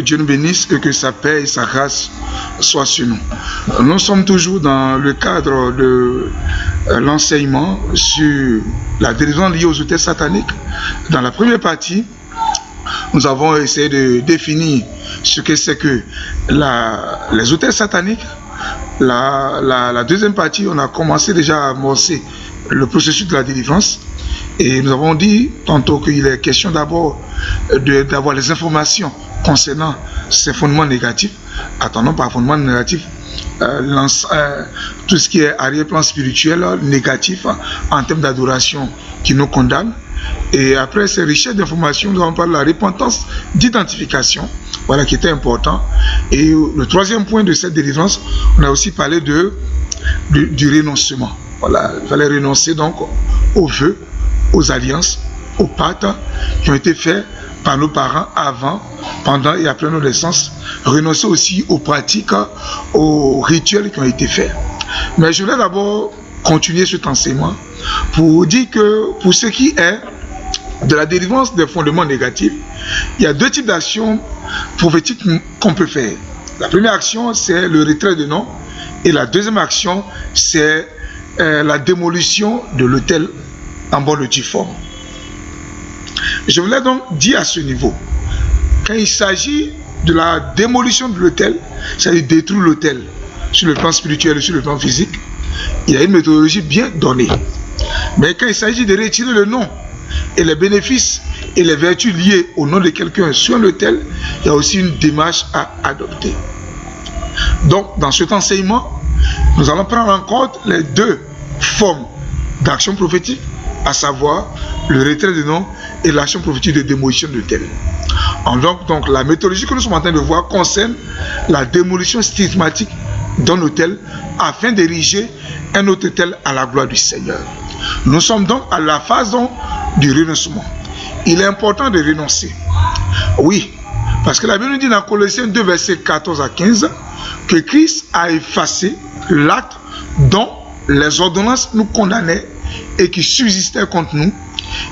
Dieu nous bénisse et que sa paix et sa grâce soient sur nous. Nous sommes toujours dans le cadre de l'enseignement sur la délivrance liée aux autels sataniques. Dans la première partie, nous avons essayé de définir ce que c'est que les autels sataniques. La deuxième partie, on a commencé déjà à amorcer le processus de la délivrance. Et nous avons dit tantôt qu'il est question d'abord d'avoir les informations concernant ces fondements négatifs. Attendons par fondement négatif tout ce qui est arrière-plan spirituel négatif en termes d'adoration qui nous condamne. Et après ces richesses d'informations, nous avons parlé de la repentance d'identification, voilà qui était important. Et le troisième point de cette délivrance, on a aussi parlé du renoncement. Voilà, il fallait renoncer donc aux vœux, aux alliances, aux pactes qui ont été faits par nos parents avant, pendant et après nos naissances. Renoncer aussi aux pratiques, aux rituels qui ont été faits. Mais je voulais d'abord continuer cet enseignement pour dire que pour ce qui est de la délivrance des fondements négatifs, il y a deux types d'actions prophétiques qu'on peut faire. La première action, c'est le retrait de nom, et la deuxième action, c'est la démolition de l'autel en bonne et due forme. Je voulais donc dire à ce niveau, quand il s'agit de la démolition de l'autel, c'est-à-dire détruire l'autel sur le plan spirituel et sur le plan physique, il y a une méthodologie bien donnée. Mais quand il s'agit de retirer le nom et les bénéfices et les vertus liées au nom de quelqu'un sur l'autel, il y a aussi une démarche à adopter. Donc, dans cet enseignement, nous allons prendre en compte les deux formes d'action prophétique, à savoir le retrait de nom et l'action prophétique de démolition de l'autel. Donc, la méthodologie que nous sommes en train de voir concerne la démolition systématique d'un autel afin d'ériger un autre autel à la gloire du Seigneur. Nous sommes donc à la phase du renoncement. Il est important de renoncer. Oui, parce que la Bible nous dit dans Colossiens 2, versets 14 à 15, que Christ a effacé l'acte dont les ordonnances nous condamnaient et qui subsistaient contre nous.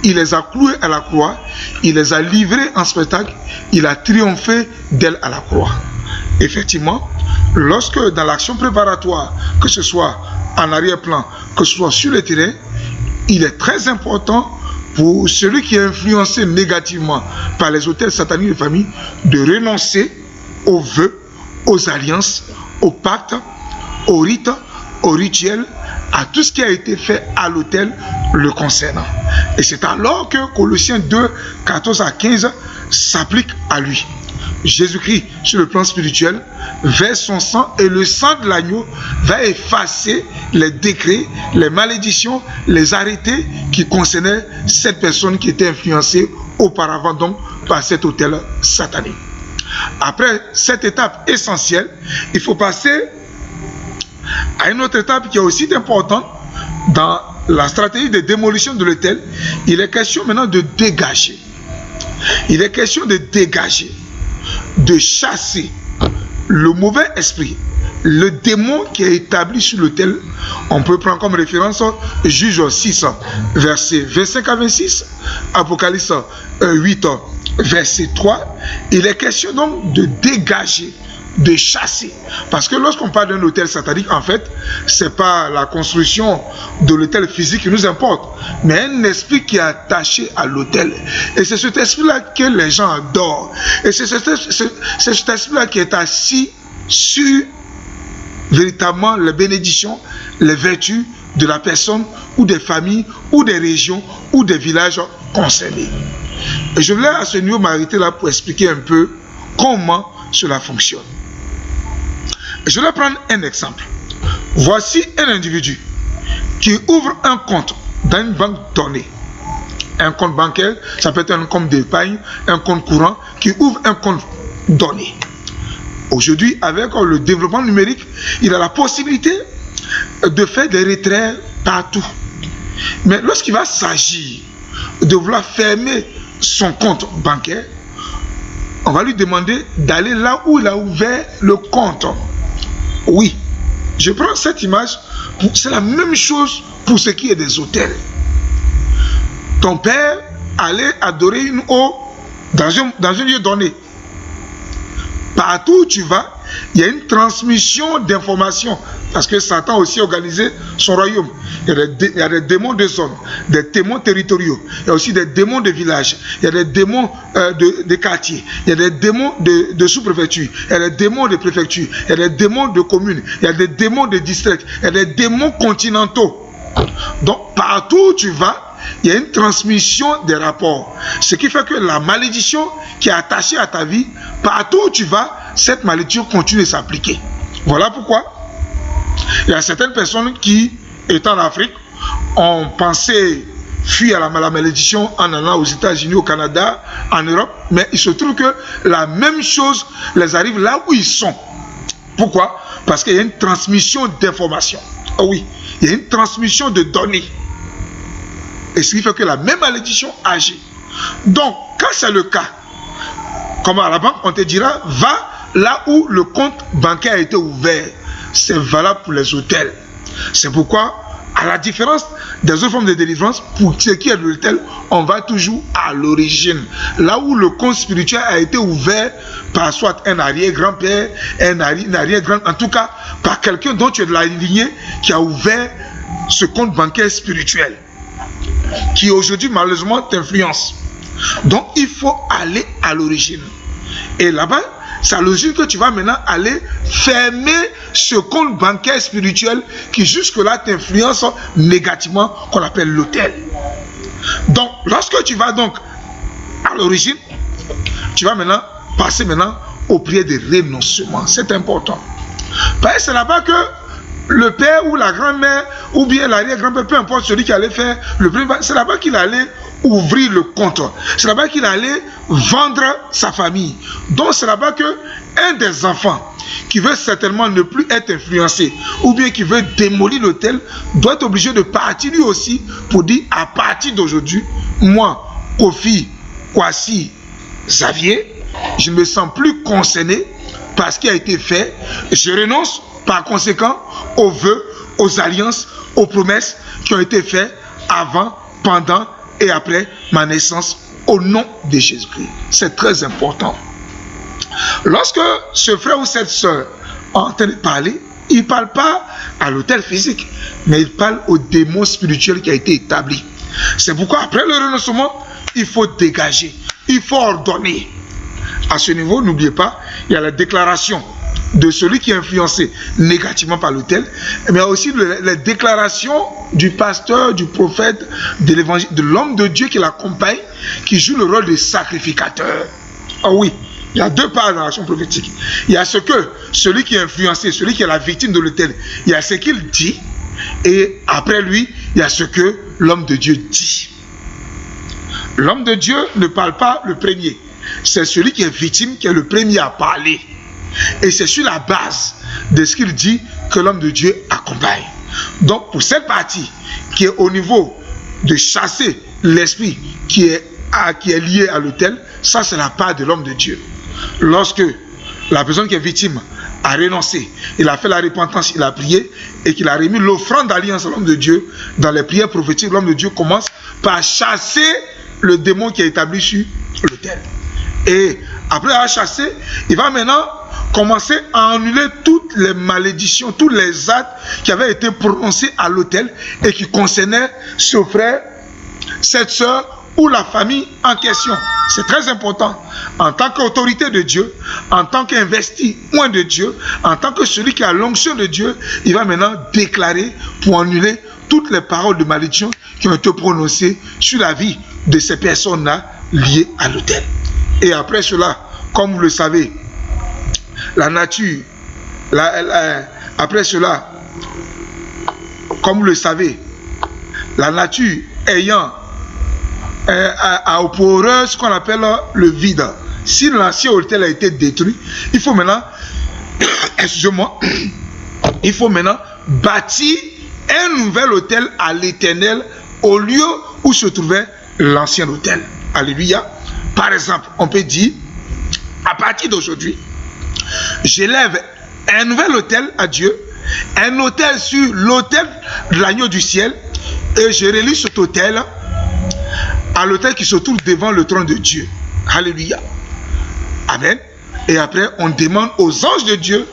Il les a cloués à la croix, il les a livrés en spectacle, il a triomphé d'elles à la croix. Effectivement, lorsque dans l'action préparatoire, que ce soit en arrière-plan, que ce soit sur le terrain, il est très important pour celui qui est influencé négativement par les autels sataniques de famille de renoncer aux vœux, aux alliances, aux pactes, aux rites, aux rituels, à tout ce qui a été fait à l'autel le concernant. Et c'est alors que Colossiens 2, 14 à 15 s'applique à lui. Jésus-Christ, sur le plan spirituel, verse son sang et le sang de l'agneau va effacer les décrets, les malédictions, les arrêtés qui concernaient cette personne qui était influencée auparavant donc par cet autel satanique. Après cette étape essentielle, il faut passer à une autre étape qui est aussi importante dans la stratégie de démolition de l'autel. Il est question maintenant de dégager. Il est question de dégager, de chasser le mauvais esprit, le démon qui est établi sur l'autel. On peut prendre comme référence Juge 6, versets 25 à 26, Apocalypse 8, verset 3. Il est question donc de dégager, de chasser. Parce que lorsqu'on parle d'un autel satanique, en fait, c'est pas la construction de l'autel physique qui nous importe, mais un esprit qui est attaché à l'autel. Et c'est cet esprit-là que les gens adorent. Et c'est cet esprit-là qui est assis sur véritablement les bénédictions, les vertus de la personne ou des familles ou des régions ou des villages concernés. Et je voulais à ce niveau m'arrêter là pour expliquer un peu comment cela fonctionne. Je vais prendre un exemple. Voici un individu qui ouvre un compte dans une banque donnée. Un compte bancaire, ça peut être un compte d'épargne, un compte courant, qui ouvre un compte donné. Aujourd'hui, avec le développement numérique, il a la possibilité de faire des retraits partout. Mais lorsqu'il va s'agir de vouloir fermer son compte bancaire, on va lui demander d'aller là où il a ouvert le compte. Oui, je prends cette image, c'est la même chose pour ce qui est des autels. Ton père allait adorer une eau dans un lieu donné. partout où tu vas, il y a une transmission d'informations. Parce que Satan a aussi organisé son royaume. Il y a des démons de zone, des démons territoriaux. Il y a aussi des démons de village. Il y a des démons de quartier. Il y a des démons de sous-préfecture. Il y a des démons de préfecture. Il y a des démons de communes. Il y a des démons de districts. Il y a des démons continentaux. Donc, partout où tu vas, il y a une transmission des rapports. Ce qui fait que la malédiction qui est attachée à ta vie, partout où tu vas, cette malédiction continue de s'appliquer. Voilà pourquoi il y a certaines personnes qui, étant en Afrique, ont pensé fuir la malédiction en allant aux États-Unis, au Canada, en Europe, mais il se trouve que la même chose les arrive là où ils sont. Pourquoi? Parce qu'il y a une transmission d'informations. Oh oui, il y a une transmission de données. Et ce qui fait que la même malédiction agit. Donc, quand c'est le cas, comme à la banque, on te dira, va là où le compte bancaire a été ouvert. C'est valable pour les hôtels. C'est pourquoi, à la différence des autres formes de délivrance, pour ce qui est de l'hôtel, on va toujours à l'origine. Là où le compte spirituel a été ouvert par soit un arrière-grand-père, un arrière-grand, en tout cas, par quelqu'un dont tu es de la lignée qui a ouvert ce compte bancaire spirituel, qui aujourd'hui, malheureusement, t'influence. Donc, il faut aller à l'origine. Et là-bas, c'est à l'origine que tu vas maintenant aller fermer ce compte bancaire spirituel qui jusque-là t'influence négativement, qu'on appelle l'autel. Donc, lorsque tu vas donc à l'origine, tu vas maintenant passer maintenant au prière de renoncement. C'est important. Parce que c'est là-bas que le père ou la grand-mère ou bien l'arrière-grand-père, peu importe celui qui allait faire le premier, c'est là-bas qu'il allait ouvrir le compte. C'est là-bas qu'il allait vendre sa famille. Donc c'est là-bas que un des enfants qui veut certainement ne plus être influencé ou bien qui veut démolir l'hôtel doit être obligé de partir lui aussi pour dire à partir d'aujourd'hui, moi, Kofi, Kwasi, Xavier, je ne me sens plus concerné par ce qui a été fait. Je renonce par conséquent aux vœux, aux alliances, aux promesses qui ont été faites avant, pendant et après ma naissance au nom de Jésus-Christ. C'est très important. Lorsque ce frère ou cette soeur est en train de parler, il ne parle pas à l'autel physique, mais il parle au démon spirituel qui a été établi. C'est pourquoi après le renoncement, il faut dégager, il faut ordonner. À ce niveau, n'oubliez pas, il y a la déclaration de celui qui est influencé négativement par l'autel, mais aussi les déclarations du pasteur, du prophète, de l'évangile, de l'homme de Dieu qui l'accompagne, qui joue le rôle de sacrificateur. Ah oui, il y a deux parts dans l'action prophétique. Il y a ce que celui qui est influencé, celui qui est la victime de l'autel, il y a ce qu'il dit, et après lui, il y a ce que l'homme de Dieu dit. L'homme de Dieu ne parle pas le premier. C'est celui qui est victime qui est le premier à parler. Et c'est sur la base de ce qu'il dit que l'homme de Dieu accompagne. Donc pour cette partie qui est au niveau de chasser l'esprit qui est lié à l'autel, ça c'est la part de l'homme de Dieu. Lorsque la personne qui est victime a renoncé, il a fait la repentance, il a prié et qu'il a remis l'offrande d'alliance à l'homme de Dieu, dans les prières prophétiques, l'homme de Dieu commence par chasser le démon qui est établi sur l'autel. Et après avoir chassé, il va maintenant commencer à annuler toutes les malédictions, tous les actes qui avaient été prononcés à l'autel et qui concernaient ce frère, cette soeur ou la famille en question. C'est très important. En tant qu'autorité de Dieu, en tant qu'investi loin de Dieu, en tant que celui qui a l'onction de Dieu, il va maintenant déclarer pour annuler toutes les paroles de malédiction qui ont été prononcées sur la vie de ces personnes-là liées à l'autel. Et après cela, comme vous le savez, la nature, après cela, comme vous le savez, la nature ayant pour horreur ce qu'on appelle le vide. Si l'ancien autel a été détruit, il faut maintenant, excusez-moi, il faut maintenant bâtir un nouvel autel à l'Éternel au lieu où se trouvait l'ancien autel. Alléluia. Par exemple, on peut dire, à partir d'aujourd'hui, j'élève un nouvel autel à Dieu, un autel sur l'autel de l'agneau du ciel, et je relie cet autel à l'autel qui se trouve devant le trône de Dieu. Alléluia. Amen. Et après, on demande aux anges de Dieu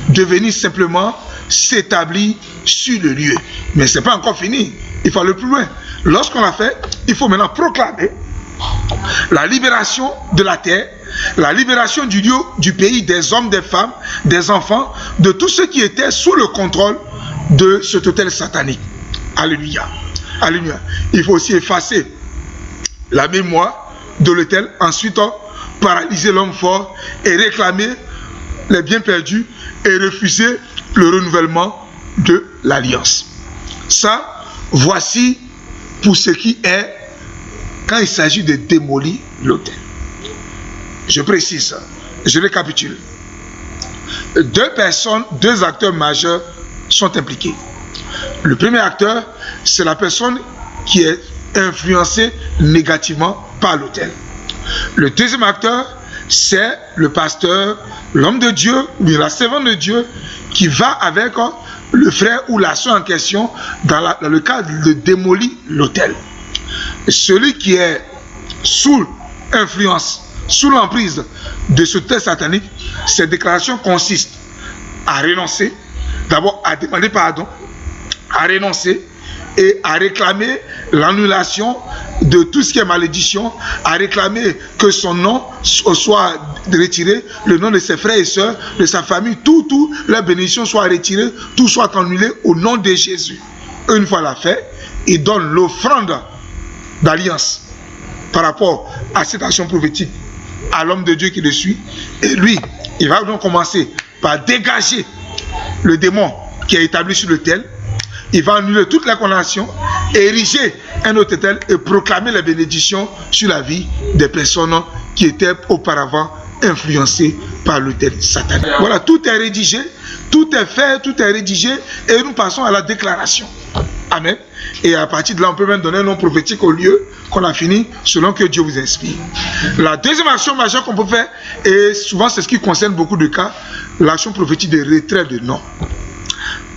de venir simplement s'établir sur le lieu. Mais ce n'est pas encore fini. Il faut aller plus loin. Lorsqu'on l'a fait, il faut maintenant proclamer la libération de la terre, la libération du lieu, du pays, des hommes, des femmes, des enfants, de tous ceux qui étaient sous le contrôle de cet autel satanique. Alléluia. Alléluia. Il faut aussi effacer la mémoire de l'autel. Ensuite, paralyser l'homme fort et réclamer les biens perdus et refuser le renouvellement de l'alliance. Ça, voici pour ce qui est quand il s'agit de démolir l'autel. Je précise, je récapitule. Deux acteurs majeurs sont impliqués. Le premier acteur, c'est la personne qui est influencée négativement par l'autel. Le deuxième acteur, c'est le pasteur, l'homme de Dieu, ou la servante de Dieu, qui va avec le frère ou la soeur en question dans le cadre de démolir l'autel. Celui qui est sous influence, sous l'emprise de ce autel satanique, cette déclaration consiste à renoncer, d'abord à demander pardon, à renoncer et à réclamer l'annulation de tout ce qui est malédiction, à réclamer que son nom soit retiré, le nom de ses frères et sœurs, de sa famille, tout, la bénédiction soit retirée, tout soit annulé au nom de Jésus. Une fois la fait, il donne l'offrande d'alliance par rapport à cette action prophétique à l'homme de Dieu qui le suit, et lui, il va donc commencer par dégager le démon qui est établi sur l'autel. Il va annuler toute la condamnation, ériger un autre autel et proclamer la bénédiction sur la vie des personnes qui étaient auparavant influencées par l'autel satanique. Voilà, tout est rédigé, tout est fait, tout est rédigé, et nous passons à la déclaration. Amen. Et à partir de là, on peut même donner un nom prophétique au lieu qu'on a fini, selon que Dieu vous inspire. La deuxième action majeure qu'on peut faire, et souvent c'est ce qui concerne beaucoup de cas, l'action prophétique de retrait de nom.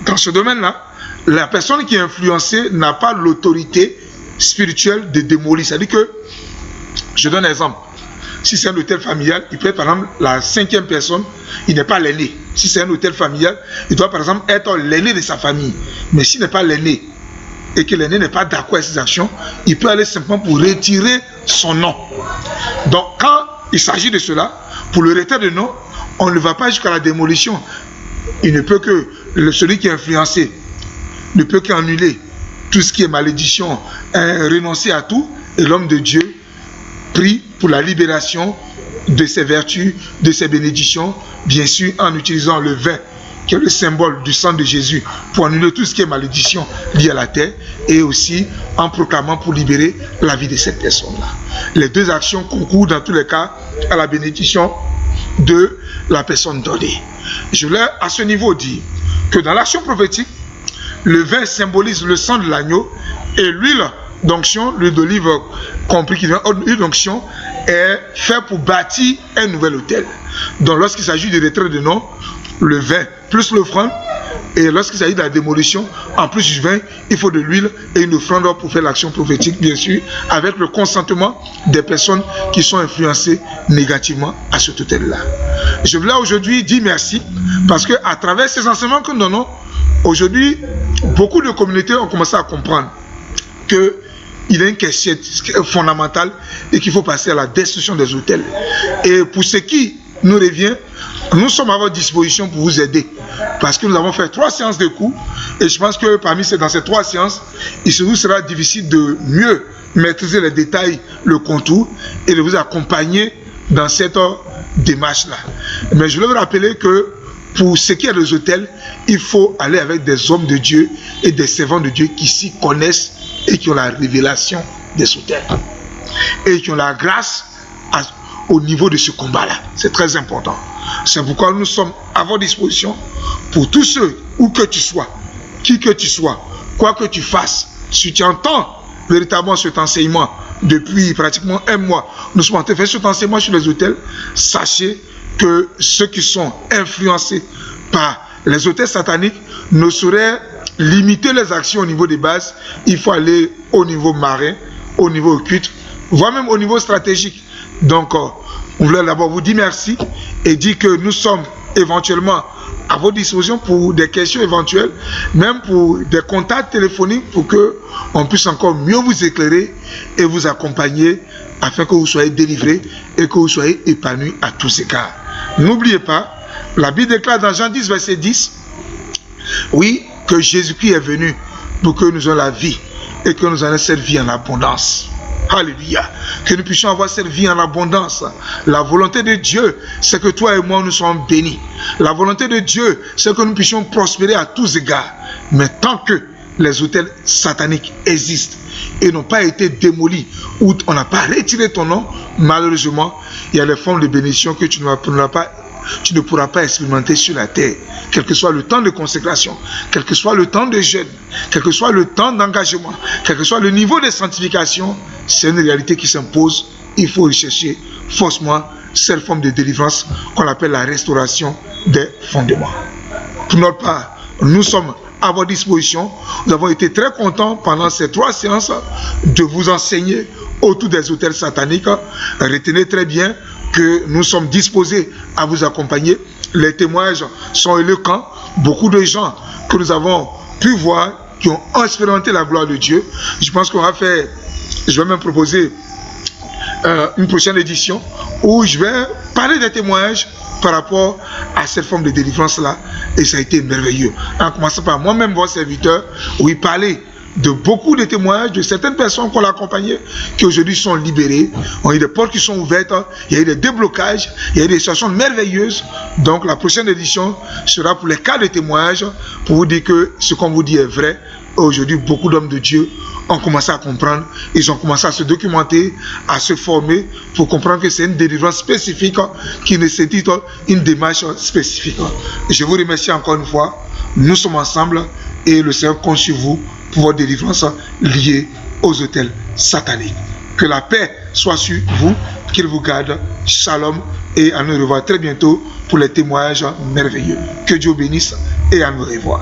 Dans ce domaine-là, la personne qui est influencée n'a pas l'autorité spirituelle de démolir. C'est-à-dire que, je donne un exemple. Si c'est un hôtel familial, il peut être par exemple la cinquième personne, il n'est pas l'aîné. Si c'est un hôtel familial, il doit par exemple être l'aîné de sa famille. Mais s'il n'est pas l'aîné, et que l'aîné n'est pas d'accord avec ses actions, il peut aller simplement pour retirer son nom. Donc quand il s'agit de cela, pour le retrait de nom, on ne va pas jusqu'à la démolition. Il ne peut que, celui qui est influencé, ne peut qu'annuler tout ce qui est malédiction, renoncer à tout, et l'homme de Dieu prie pour la libération de ses vertus, de ses bénédictions, bien sûr en utilisant le vin, qui est le symbole du sang de Jésus, pour annuler tout ce qui est malédiction liée à la terre, et aussi en proclamant pour libérer la vie de cette personne-là. Les deux actions concourent dans tous les cas à la bénédiction de la personne donnée. Je voulais à ce niveau dire que dans l'action prophétique, le vin symbolise le sang de l'agneau et l'huile d'onction, l'huile d'olive compris qui vient, l'huile d'onction est fait pour bâtir un nouvel autel. Donc lorsqu'il s'agit du retrait de nom, le vin plus l'offrande, et lorsqu'il s'agit de la démolition, en plus du vin, il faut de l'huile et une offrande pour faire l'action prophétique, bien sûr, avec le consentement des personnes qui sont influencées négativement à cet autel-là. Je voulais aujourd'hui dire merci, parce qu'à travers ces enseignements que nous donnons, aujourd'hui, beaucoup de communautés ont commencé à comprendre qu'il y a une question fondamentale et qu'il faut passer à la destruction des autels. Et pour ce qui nous revient, nous sommes à votre disposition pour vous aider. Parce que nous avons fait 3 séances de cours. Et je pense que dans ces 3 séances, il vous sera difficile de mieux maîtriser les détails, le contour, et de vous accompagner dans cette démarche-là. Mais je veux vous rappeler que pour ce qui est des autels, il faut aller avec des hommes de Dieu et des servants de Dieu qui s'y connaissent et qui ont la révélation des autels. Et qui ont la grâce au niveau de ce combat-là. C'est très important. C'est pourquoi nous sommes à votre disposition pour tous ceux, où que tu sois, qui que tu sois, quoi que tu fasses. Si tu entends véritablement cet enseignement depuis pratiquement 1 mois, nous sommes en train de faire cet enseignement sur les autels, sachez que ceux qui sont influencés par les autels sataniques ne sauraient limiter les actions au niveau des bases. Il faut aller au niveau marin, au niveau occulte, voire même au niveau stratégique. Donc, on voulait d'abord vous dire merci et dire que nous sommes éventuellement à votre disposition pour des questions éventuelles, même pour des contacts téléphoniques pour qu'on puisse encore mieux vous éclairer et vous accompagner afin que vous soyez délivrés et que vous soyez épanouis à tous égards. N'oubliez pas, la Bible déclare dans Jean 10, verset 10, oui, que Jésus-Christ est venu pour que nous ayons la vie et que nous ayons cette vie en abondance. Alléluia. Que nous puissions avoir cette vie en abondance. La volonté de Dieu, c'est que toi et moi, nous sommes bénis. La volonté de Dieu, c'est que nous puissions prospérer à tous égards. Mais tant que les autels sataniques existent et n'ont pas été démolis, ou on n'a pas retiré ton nom, malheureusement, il y a des formes de bénédiction que tu ne pourras pas expérimenter sur la terre, quel que soit le temps de consécration, quel que soit le temps de jeûne, quel que soit le temps d'engagement, quel que soit le niveau de sanctification. C'est une réalité qui s'impose. Il faut rechercher forcément cette forme de délivrance qu'on appelle la restauration des fondements. Pour notre part, nous sommes à votre disposition. Nous avons été très contents pendant ces 3 séances de vous enseigner autour des autels sataniques. Retenez très bien que nous sommes disposés à vous accompagner. Les témoignages sont éloquents. Beaucoup de gens que nous avons pu voir qui ont expérimenté la gloire de Dieu. Je pense qu'on va faire, je vais même proposer une prochaine édition où je vais parler des témoignages par rapport à cette forme de délivrance-là. Et ça a été merveilleux. En commençant par moi-même, votre serviteur, où il parlait de beaucoup de témoignages de certaines personnes qu'on l'a accompagnées qui aujourd'hui sont libérées. Il y a eu des portes qui sont ouvertes, il y a eu des déblocages, il y a eu des situations merveilleuses. Donc la prochaine édition sera pour les cas de témoignages, pour vous dire que ce qu'on vous dit est vrai. Aujourd'hui, beaucoup d'hommes de Dieu ont commencé à comprendre, ils ont commencé à se documenter, à se former pour comprendre que c'est une délivrance spécifique qui nécessite une démarche spécifique. Je vous remercie encore une fois. Nous sommes ensemble et le Seigneur compte sur vous pour votre délivrance liée aux autels sataniques. Que la paix soit sur vous, qu'il vous garde. Shalom et à nous revoir très bientôt pour les témoignages merveilleux. Que Dieu bénisse et à nous revoir.